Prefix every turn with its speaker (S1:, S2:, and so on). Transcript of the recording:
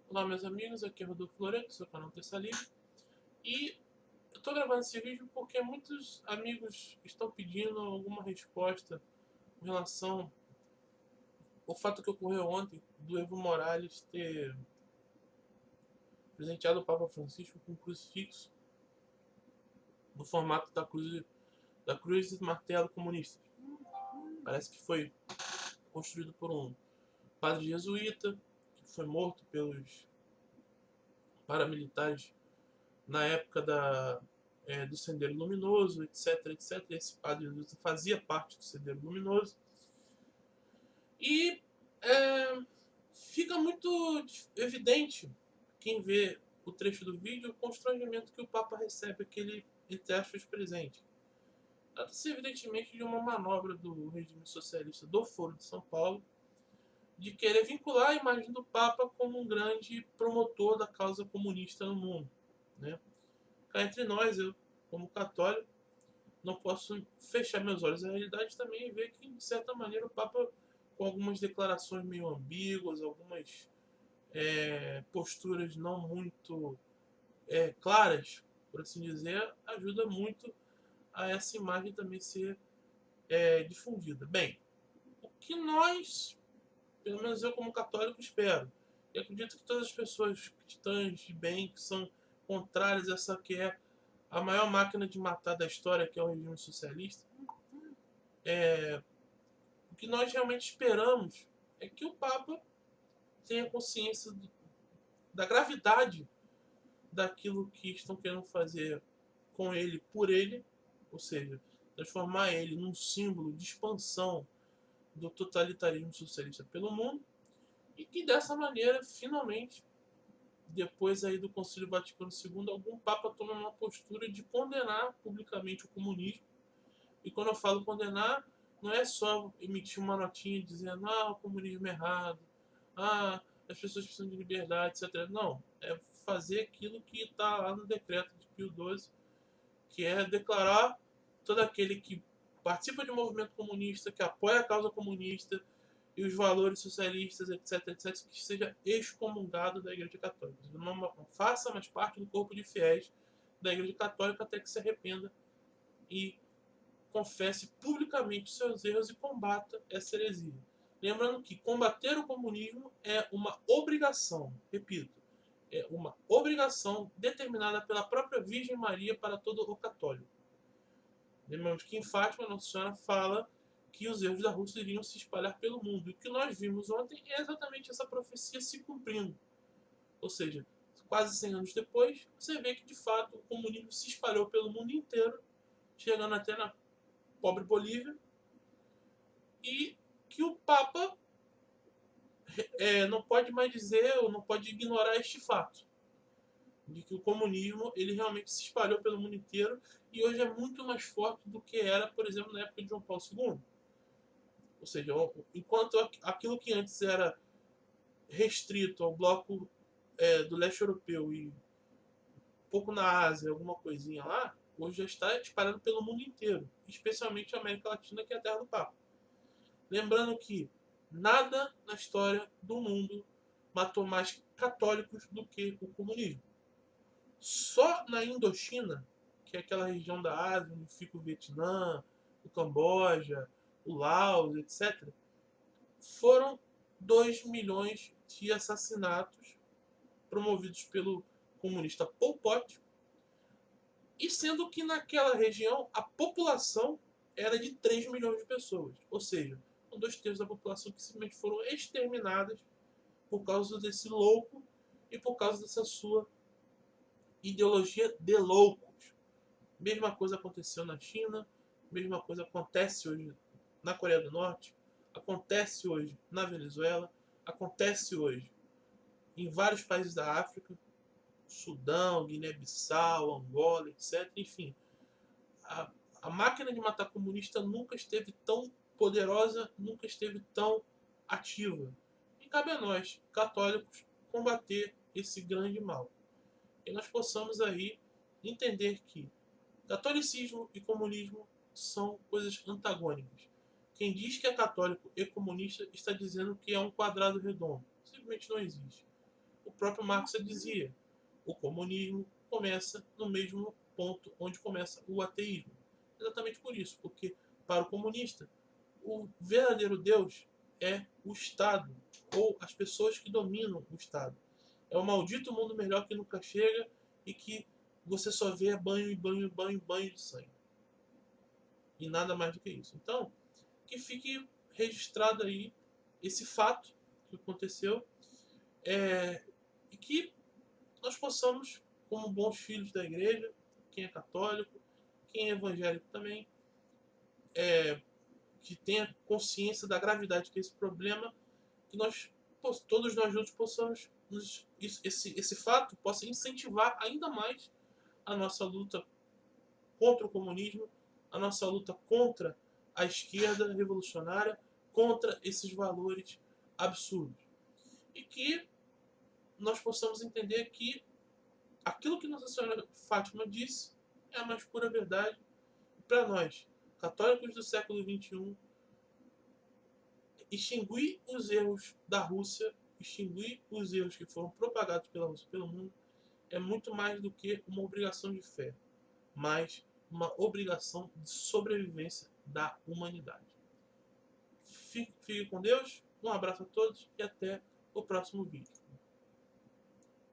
S1: Olá meus amigos, aqui é Rodolfo Loreto, do seu canal Terça Livre. E eu estou gravando esse vídeo porque muitos amigos estão pedindo alguma resposta em relação ao fato que ocorreu ontem do Evo Morales ter presenteado o Papa Francisco com um crucifixo no formato da cruz e martelo comunista. Parece que foi construído por um padre jesuíta que foi morto pelos paramilitares na época do Sendeiro Luminoso, etc, etc. Esse padre fazia parte do Sendeiro Luminoso. E é, fica muito evidente, quem vê o trecho do vídeo, o constrangimento que o Papa recebe aquele, entre aspas, presente. Trata-se evidentemente de uma manobra do regime socialista do Foro de São Paulo de querer vincular a imagem do Papa como um grande promotor da causa comunista no mundo, né? Cá entre nós, eu, como católico, não posso fechar meus olhos à realidade também e ver que, de certa maneira, o Papa, com algumas declarações meio ambíguas, algumas posturas não muito claras, por assim dizer, ajuda muito a essa imagem também ser difundida. Bem, o que nós, pelo menos eu como católico, espero, e acredito que todas as pessoas cristãs de bem, que são contrárias a essa que é a maior máquina de matar da história, que é o regime socialista, o que nós realmente esperamos é que o Papa tenha consciência da gravidade daquilo que estão querendo fazer com ele, por ele, ou seja, transformar ele num símbolo de expansão do totalitarismo socialista pelo mundo, e que dessa maneira, finalmente, depois aí do Concílio Vaticano II, algum Papa tome uma postura de condenar publicamente o comunismo. E quando eu falo condenar, não é só emitir uma notinha dizendo o comunismo é errado, as pessoas precisam de liberdade, etc. Não, é fazer aquilo que está lá no decreto de Pio XII, que é declarar todo aquele que participa de um movimento comunista, que apoia a causa comunista e os valores socialistas, etc, etc, que seja excomungado da Igreja Católica. Não faça mais parte do corpo de fiéis da Igreja Católica até que se arrependa e confesse publicamente seus erros e combata essa heresia. Lembrando que combater o comunismo é uma obrigação, repito, é uma obrigação determinada pela própria Virgem Maria para todo o católico. Lembramos que em Fátima, Nossa Senhora fala que os erros da Rússia iriam se espalhar pelo mundo. E o que nós vimos ontem é exatamente essa profecia se cumprindo. Ou seja, quase 100 anos depois, você vê que de fato o comunismo se espalhou pelo mundo inteiro, chegando até na pobre Bolívia, e que o Papa não pode mais dizer ou não pode ignorar este fato de que o comunismo ele realmente se espalhou pelo mundo inteiro e hoje é muito mais forte do que era, por exemplo, na época de João Paulo II. Ou seja, enquanto aquilo que antes era restrito ao bloco do leste europeu e um pouco na Ásia, alguma coisinha lá, hoje já está espalhado pelo mundo inteiro, especialmente a América Latina, que é a terra do Papa. Lembrando que nada na história do mundo matou mais católicos do que o comunismo. Só na Indochina, que é aquela região da Ásia onde fica o Vietnã, o Camboja, o Laos, etc., foram 2 milhões de assassinatos promovidos pelo comunista Pol Pot, e sendo que naquela região a população era de 3 milhões de pessoas. Ou seja, 2 terços da população que simplesmente foram exterminadas por causa desse louco e por causa dessa sua ideologia de loucos. Mesma coisa aconteceu na China, mesma coisa acontece hoje na Coreia do Norte, acontece hoje na Venezuela, acontece hoje em vários países da África, Sudão, Guiné-Bissau, Angola, etc. Enfim, a, a máquina de matar comunista nunca esteve tão poderosa, nunca esteve tão ativa. E cabe a nós, católicos, combater esse grande mal. E nós possamos aí entender que catolicismo e comunismo são coisas antagônicas. Quem diz que é católico e comunista está dizendo que é um quadrado redondo. Simplesmente não existe. o próprio Marx dizia: o comunismo começa no mesmo ponto onde começa o ateísmo. Exatamente por isso, porque para o comunista, o verdadeiro Deus é o Estado, ou as pessoas que dominam o Estado. É o maldito mundo melhor que nunca chega e que você só vê banho e banho e banho e banho de sangue. E nada mais do que isso. Então, que fique registrado aí esse fato que aconteceu, e que nós possamos, como bons filhos da igreja, quem é católico, quem é evangélico também, que tenha consciência da gravidade que é esse problema, que nós, todos nós juntos possamos, esse fato possa incentivar ainda mais a nossa luta contra o comunismo, a nossa luta contra a esquerda revolucionária, contra esses valores absurdos. E que nós possamos entender que aquilo que Nossa Senhora Fátima disse é a mais pura verdade. Para nós, católicos do século XXI, extinguir os erros da Rússia, extinguir os erros que foram propagados pela Rússia pelo mundo, é muito mais do que uma obrigação de fé, mas uma obrigação de sobrevivência da humanidade. Fique com Deus, um abraço a todos e até o próximo vídeo.